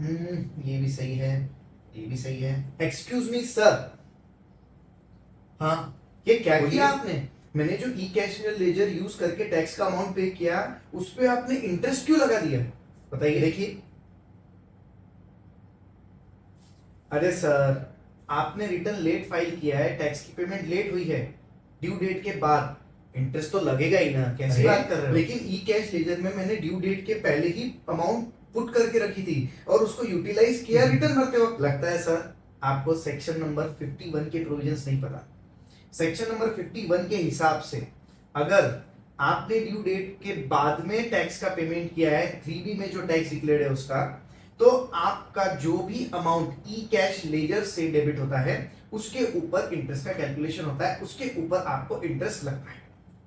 ये भी सही है, ये भी सही है। Excuse me sir. हाँ, ये क्या किया आपने? मैंने जो ई कैश लेजर यूज करके टैक्स का अमाउंट पे किया, उस पे आपने इंटरेस्ट क्यों लगा दिया? बताइए। देखिए। अरे सर, आपने रिटर्न लेट फाइल किया है, टैक्स की पेमेंट लेट हुई है, ड्यू डेट के बाद इंटरेस्ट तो लगेगा ही ना। कैसी बात कर रहे हो? लेकिन ई कैश लेजर में मैंने ड्यू डेट के पहले ही अमाउंट पुट करके रखी थी और उसको यूटिलाइज किया रिटर्न भरते वक्त। लगता है सर आपको सेक्शन नंबर 51 के प्रोविजंस नहीं पता। सेक्शन नंबर 51 के हिसाब से अगर आपने ड्यू डेट के बाद में टैक्स का पेमेंट किया है, 3B में जो टैक्स डिक्लेयर्ड है उसका, तो आपका जो भी अमाउंट ई कैश लेजर से डेबिट होता है उसके ऊपर इंटरेस्ट का कैलकुलेशन होता है, उसके ऊपर आपको इंटरेस्ट लगता है।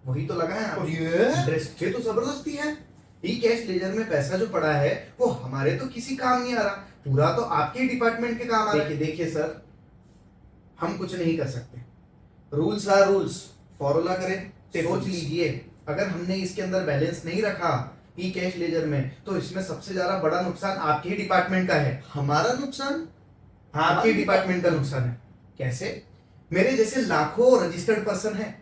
वही तो लगा है और ये इंटरेस्ट से तो जबरदस्ती है। ई कैश लेजर में पैसा जो पड़ा है वो हमारे तो किसी काम नहीं आ रहा, पूरा तो आपके डिपार्टमेंट के काम आ रहा है। देखिए सर, हम कुछ नहीं कर सकते, रूल्स आर रूल्स, फॉलो ना करें। सोच लीजिए, अगर हमने इसके अंदर बैलेंस नहीं रखा ई कैश लेजर में, तो इसमें सबसे ज्यादा बड़ा नुकसान आपके ही डिपार्टमेंट का है। हमारा नुकसान? हाँ, आपके डिपार्टमेंट का नुकसान है। कैसे? मेरे जैसे लाखों रजिस्टर्ड पर्सन हैं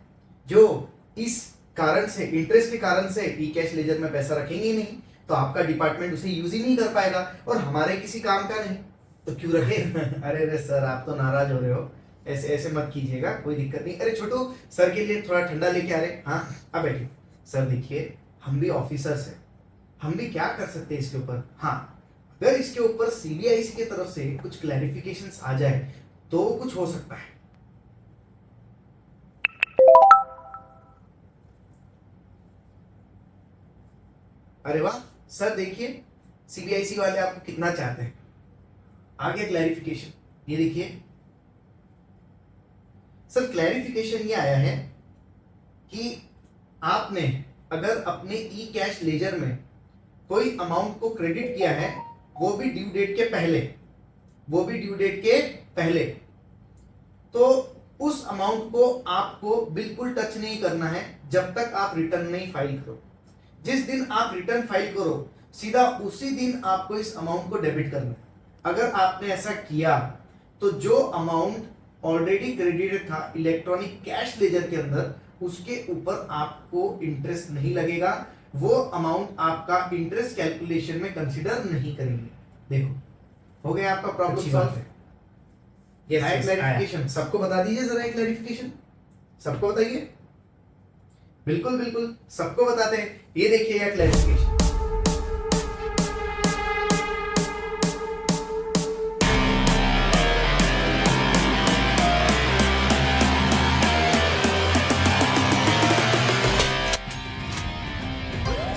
जो इस कारण से, इंटरेस्ट के कारण से ई कैश लेजर में पैसा रखेंगे ही नहीं, तो आपका डिपार्टमेंट उसे यूज ही नहीं कर पाएगा और हमारे किसी काम का नहीं, तो क्यों रखे? अरे सर, आप तो नाराज हो रहे हो, ऐसे ऐसे मत कीजिएगा, कोई दिक्कत नहीं। अरे छोटू, सर के लिए थोड़ा ठंडा लेके आ रहे। हाँ, अब बैठिए। सर देखिए, हम भी ऑफिसर्स हैं, हम भी क्या कर सकते हैं इसके ऊपर। हाँ, अगर इसके ऊपर सीबीआईसी की तरफ से कुछ क्लैरिफिकेशंस आ जाए तो कुछ हो सकता है। अरे वाह सर, देखिए सीबीआईसी वाले आपको कितना चाहते हैं। आगे क्लैरिफिकेशन, ये देखिए सर, क्लैरिफिकेशन ये आया है कि आपने अगर अपने ई कैश लेजर में कोई अमाउंट को क्रेडिट किया है, वो भी ड्यू डेट के पहले, वो भी ड्यू डेट के पहले, तो उस अमाउंट को आपको बिल्कुल टच नहीं करना है जब तक आप रिटर्न नहीं फाइल करो। जिस दिन आप रिटर्न फाइल करो, सीधा उसी दिन आपको इस अमाउंट को डेबिट करना है। अगर आपने ऐसा किया तो जो अमाउंट ऑलरेडी क्रेडिटेड था इलेक्ट्रॉनिक कैश लेजर के अंदर, उसके ऊपर आपको इंटरेस्ट नहीं लगेगा, वो अमाउंट आपका इंटरेस्ट कैलकुलेशन में कंसीडर नहीं करेंगे। देखो, हो गया आपका प्रॉब्लम सॉल्व। है क्लैरिफिकेशन? सबको बता दीजिए जरा क्लैरिफिकेशन, सबको बताइए। बिल्कुल बिल्कुल, सबको बताते हैं। ये देखिए यह क्लैरिफिकेशन।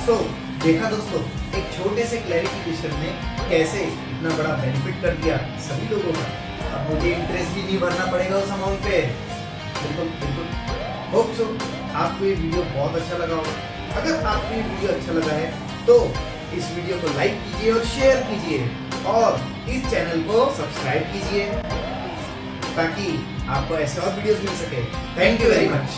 तो देखा दोस्तों, एक छोटे से क्लैरिफिकेशन ने कैसे इतना बड़ा बेनिफिट कर दिया सभी लोगों का। अब मुझे इंटरेस्ट भी नहीं भरना पड़ेगा उस अमाउंट पे। बिल्कुल बिल्कुल। होप सो आपको ये वीडियो बहुत अच्छा लगा होगा। अगर आपको ये वीडियो अच्छा लगा है तो इस वीडियो को लाइक कीजिए और शेयर कीजिए और इस चैनल को सब्सक्राइब कीजिए ताकि आपको ऐसे और वीडियोस मिल सके। Thank you very much.